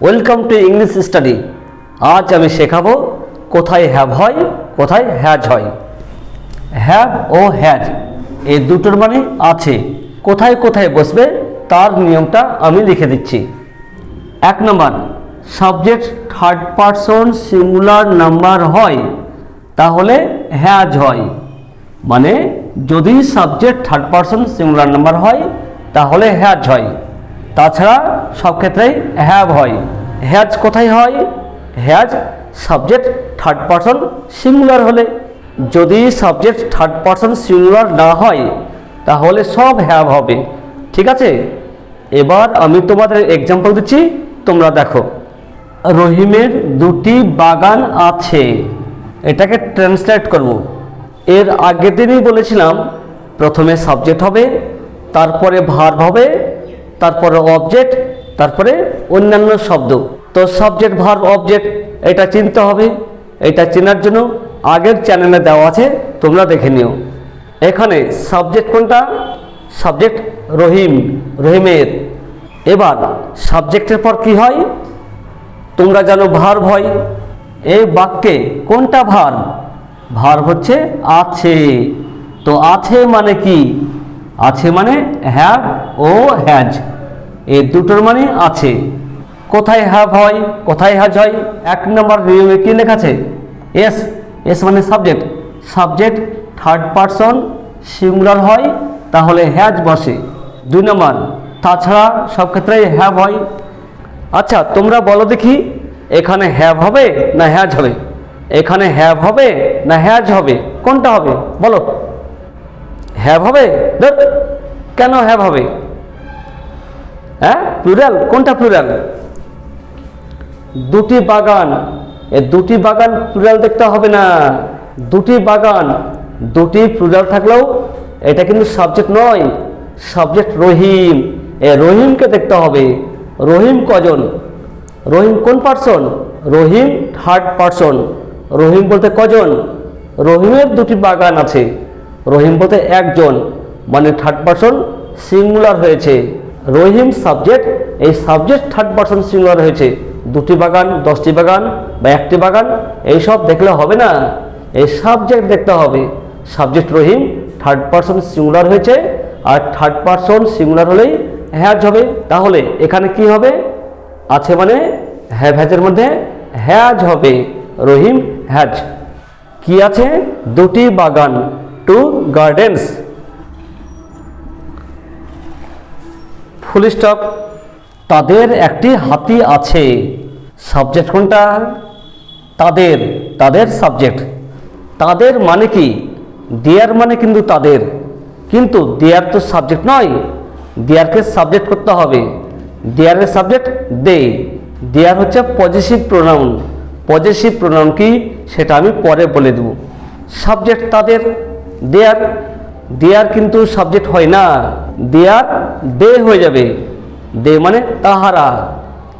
Welcome to English study. আজ আমি শেখাবো কোথায় হ্যাভ হয়, কোথায় হ্যাজ হয়। হ্যাভ ও হ্যাজ এই দুটোর মানে আছে। কোথায় কোথায় বসবে তার নিয়মটা আমি লিখে দিচ্ছি। 1 number, subject third person singular number হয় তাহলে হ্যাজ হয়। মানে যদি subject third person singular number হয় তাহলে হ্যাজ হয়, তাছাড়া সব ক্ষেত্রেই হ্যাভ হয়। হ্যাজ কোথায় হয়? Has subject third person singular হলে। যদি সাবজেক্ট থার্ড পারসন সিঙ্গুলার না হয় তাহলে সব হ্যাভ হবে। ঠিক আছে, এবার আমি তোমাদের এক্সাম্পল দিচ্ছি, তোমরা দেখো। রহিমের 2টি বাগান আছে, এটাকে ট্রান্সলেট করব। এর আগের দিনই বলেছিলাম প্রথমে সাবজেক্ট হবে, তারপরে ভার্ব হবে, তারপরে অবজেক্ট, তারপরে অন্যান্য শব্দ। তো সাবজেক্ট ভার্ব অবজেক্ট এটা চিনতে হবে। এটা চেনার জন্য আগের চ্যানেলে দেওয়া আছে, তোমরা দেখে নিও। এখানে সাবজেক্ট কোনটা? সাবজেক্ট রহিম, রহিমের। এবার সাবজেক্টের পর কি হয় তোমরা জানো? ভার্ব হয়। এই বাক্যে কোনটা ভার্ব? ভার্ব হচ্ছে আছে। তো আছে মানে কি? আছে মানে হ্যাভ ও হ্যাজ, এই দুটোর মানে আছে। কোথায় হ্যাভ হয়, কোথায় হ্যাজ হয়? 1 নম্বর নিয়মে কি লেখা আছে? এস। এস মানে subject. Subject third person singular হয় তাহলে হ্যাজ বসে। 2 নম্বর, তাছাড়া সব ক্ষেত্রেই হ্যাভ হয়। আচ্ছা তোমরা বলো দেখি, এখানে হ্যাভ হবে না হ্যাজ হবে? এখানে হ্যাভ হবে না হ্যাজ হবে? কোনটা হবে বলো? হ্যাভ হবে। কেন হ্যাভ হবে? হ্যাঁ, প্লুরাল। কোনটা প্লুরাল? 2টি বাগান। এই 2টি বাগান প্লুরাল দেখতে হবে না। 2টি বাগান, 2টি প্লুরাল থাকলেও এটা কিন্তু সাবজেক্ট নয়, সাবজেক্ট রহিম। এই রহিমকে দেখতে হবে। রহিম কজন? রহিম কোন পার্সন? রহিম থার্ড পারসন। রহিম বলতে কজন? রহিমের 2টি বাগান আছে। রহিম বলতে একজন, মানে থার্ড পারসন সিঙ্গুলার হয়েছে। রহিম সাবজেক্ট, এই সাবজেক্ট থার্ড পারসন সিঙ্গুলার হয়েছে। 2টি বাগান, 10টি বাগান বা 1টি বাগান এইসব দেখলে হবে না, এই সাবজেক্ট দেখতে হবে। সাবজেক্ট রহিম থার্ড পারসন সিঙ্গুলার হয়েছে, আর থার্ড পারসন সিঙ্গুলার হলেই হ্যাজ হবে। তাহলে এখানে কি হবে? আছে মানে হ্যাভ হ্যাজের মধ্যে হ্যাজ হবে। রহিম হ্যাজ। কি আছে? 2টি বাগান, 2 গার্ডেন্স। Full stop. তাদের একটি হাতি আছে। সাবজেক্ট কোনটা? তাদের। তাদের সাবজেক্ট। তাদের মানে কি? দেয়ার মানে কিন্তু তাদের, কিন্তু দেয়ার তো সাবজেক্ট নয়। দেয়ারকে সাবজেক্ট করতে হবে। দেয়ারের সাবজেক্ট দে। দেয়ার হচ্ছে পজেসিভ প্রোনাউন। পজেসিভ প্রোনাউন কি সেটা আমি পরে বলে দেব। সাবজেক্ট তাদের, দেয়ার। দেয়ার কিন্তু সাবজেক্ট হয় না, দেয়ার দে হয়ে যাবে। দে মানে তাহারা।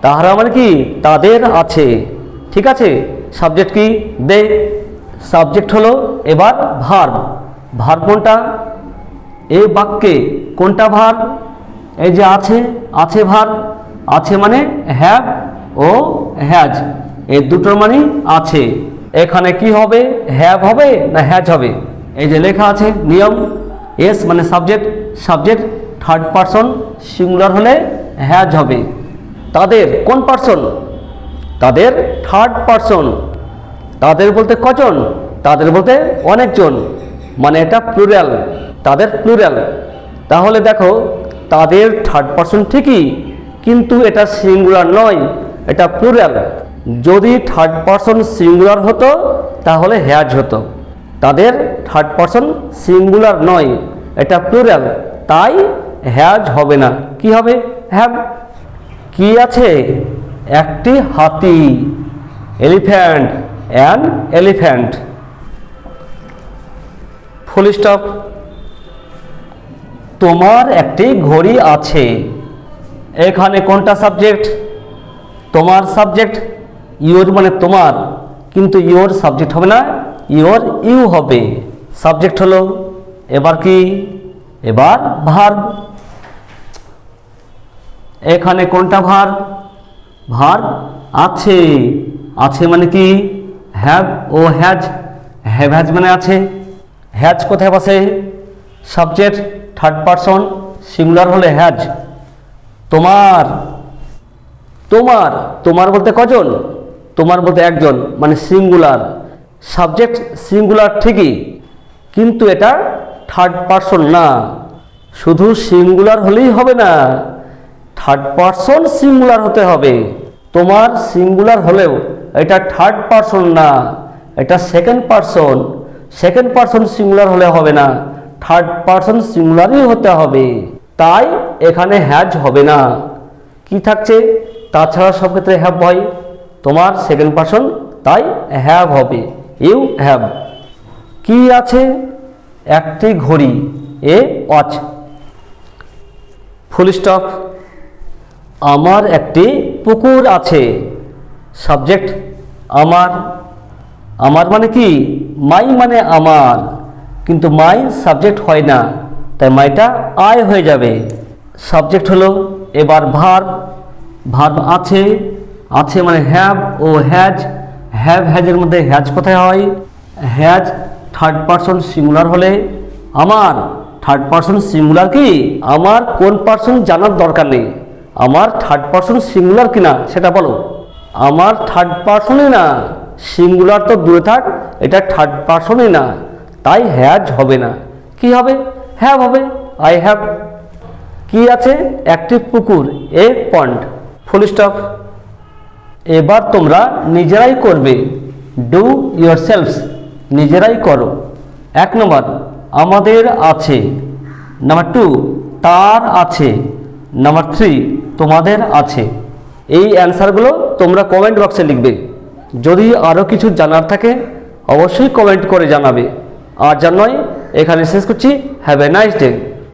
তাহারা মানে কি? তাদের আছে। ঠিক আছে, সাবজেক্ট কি? দে। সাবজেক্ট হলো। এবার ভার্ব। ভার্ব কোনটা? এই বাক্যে কোনটা ভার্ব? এই যে আছে, আছে ভার্ব। আছে মানে হ্যাভ ও হ্যাজ, এই দুটোর মানে আছে। এখানে কি হবে? হ্যাভ হবে না হ্যাজ হবে? এই যে লেখা আছে নিয়ম। এস মানে subject. Subject third person singular হলে হ্যাজ হবে। তাদের কোন পারসন? তাদের থার্ড পারসন। তাদের বলতে কজন? তাদের বলতে অনেকজন, মানে এটা প্লুরাল। তাদের প্লুরাল। তাহলে দেখো, তাদের থার্ড পারসন ঠিকই, কিন্তু এটা সিঙ্গুলার নয়, এটা প্লুরাল। যদি থার্ড পারসন সিঙ্গুলার হতো তাহলে হ্যাজ হতো। তাদের থার্ড পারসন সিঙ্গুলার নয়, এটা প্লুরাল, তাই হ্যাজ হবে না। কি হবে? হ্যাভ। কি আছে? একটি হাতি। Elephant, an elephant. Full stop. তোমার একটি ঘড়ি আছে। এখানে কোনটা সাবজেক্ট? তোমার সাবজেক্ট। ইওর মানে তোমার, কিন্তু ইওর সাবজেক্ট হবে না, ইওর ইউ হবে। সাবজেক্ট হলো। এবার কি? এবার ভার্ব। এখানে কোনটা ভার্ব? ভার্ব আছে, আছে মানে কি হ্যাভ ও হ্যাজ, হ্যাভ হ্যাজ মানে আছে। হ্যাজ কোথায় বসে? সাবজেক্ট থার্ড পারসন সিঙ্গুলার হলে হ্যাজ। তোমার, তোমার, তোমার বলতে কজন? তোমার বলতে একজন, মানে সিঙ্গুলার। সাবজেক্ট সিঙ্গুলার ঠিকই, কিন্তু এটা থার্ড পারসন না। শুধু সিঙ্গুলার হলেই হবে না, থার্ড পারসন সিঙ্গুলার হতে হবে। তোমার সিঙ্গুলার হলেও এটা থার্ড পারসন না, এটা second person. Second person singular হলে হবে না, থার্ড পারসন সিঙ্গুলারই হতে হবে। তাই এখানে হ্যাজ হবে না। কি থাকছে? তাছাড়া সব ক্ষেত্রে হ্যাভ হয়। তোমার সেকেন্ড পারসন, তাই হ্যাভ হবে, ইউ হ্যাভ। কি আছে? একটি ঘড়ি, এ ওয়াচ। Full stop. আমার একটি পুকুর আছে, সাবজেক্ট আমার। আমার মানে কি? মাই মানে আমার, কিন্তু মাই সাবজেক্ট হয় না, তাই মাইটা আই হয়ে যাবে। সাবজেক্ট হলো। এবার ভার্ব, ভার্ব আছে, আছে মানে হ্যাভ ও হ্যাজ। হ্যাভ হ্যাজের মধ্যে হ্যাজ কোথায় হয়? হ্যাজ থার্ড পারসন সিঙ্গুলার হলে। আমার থার্ড পারসন সিঙ্গুলার কি? আমার কোন পারসন জানার দরকার নেই, আমার থার্ড পারসন সিঙ্গুলার কিনা সেটা বলো। আমার থার্ড পারসনই না, সিঙ্গুলার তো দূরে থাক, এটা থার্ড পারসনই না, তাই হ্যাজ হবে না। কি হবে? হ্যাভ হবে, আই হ্যাভ। কি আছে? একটি পুকুর, এ পন্ড। Full stop. এবার তোমরা নিজেরাই করবে, ডু ইয়োরসেলফস, নিজেরাই করো। 1 নম্বর আমাদের আছে, নাম্বার 2 তার আছে, নাম্বার 3 তোমাদের আছে। এই অ্যান্সারগুলো তোমরা কমেন্ট বক্সে লিখবে। যদি আরও কিছু জানার থাকে অবশ্যই কমেন্ট করে জানাবে। আর যা নয়, এখানে শেষ করছি। Have a nice day.